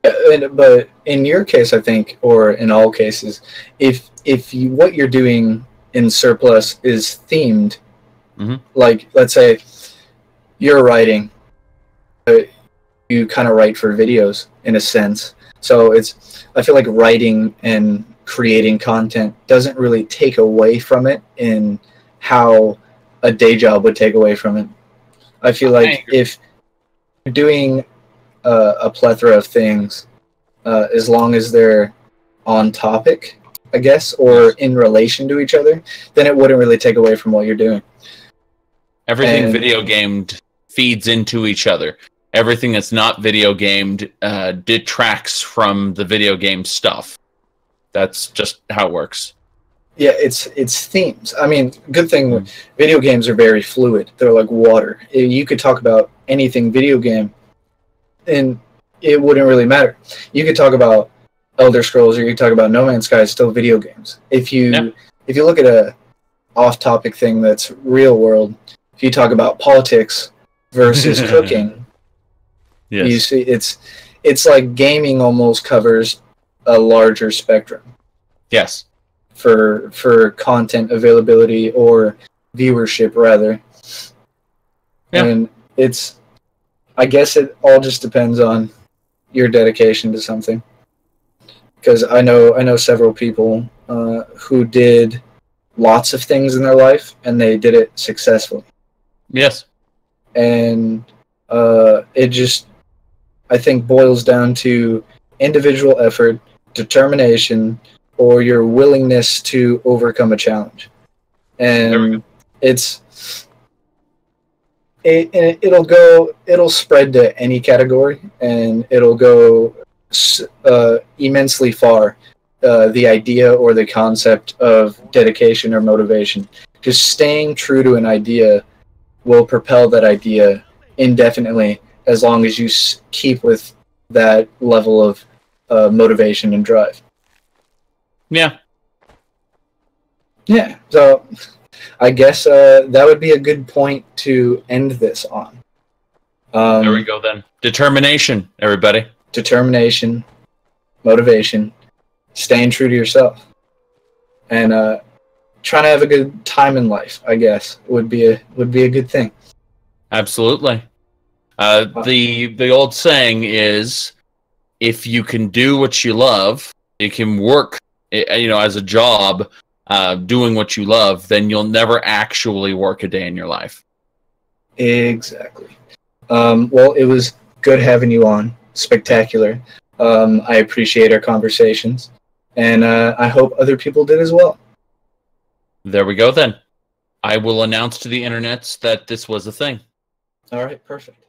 But in your case, I think, or in all cases, if what you're doing in surplus is themed, like, let's say you're writing, you kind of write for videos in a sense. So I feel like writing and creating content doesn't really take away from it in how a day job would take away from it. I feel like if you're doing a plethora of things, as long as they're on topic, I guess, or in relation to each other, then it wouldn't really take away from what you're doing. Everything video gamed feeds into each other. Everything that's not video gamed detracts from the video game stuff. That's just how it works. Yeah, it's themes. I mean, good thing video games are very fluid. They're like water. You could talk about anything video game, and it wouldn't really matter. You could talk about Elder Scrolls, or you could talk about No Man's Sky. It's still video games. If you look at a off-topic thing that's real world, if you talk about politics versus cooking, you see it's like gaming almost covers a larger spectrum. Yes. For content availability or viewership, rather. Yeah. And I guess it all just depends on your dedication to something. Because I know several people who did lots of things in their life, and they did it successfully. Yes. And it just, I think, boils down to individual effort, determination, or your willingness to overcome a challenge. And it'll spread to any category, and it'll go immensely far. The idea or the concept of dedication or motivation. Just staying true to an idea will propel that idea indefinitely, as long as you keep with that level of motivation and drive. Yeah. Yeah. So I guess that would be a good point to end this on. There we go then. Determination, everybody. Determination, motivation, staying true to yourself, and trying to have a good time in life, I guess, would be a good thing. Absolutely. The old saying is, if you can do what you love, you can work, as a job, doing what you love, then you'll never actually work a day in your life. Exactly. Well, it was good having you on. Spectacular. I appreciate our conversations, and I hope other people did as well. There we go then. I will announce to the internets that this was a thing. All right, perfect.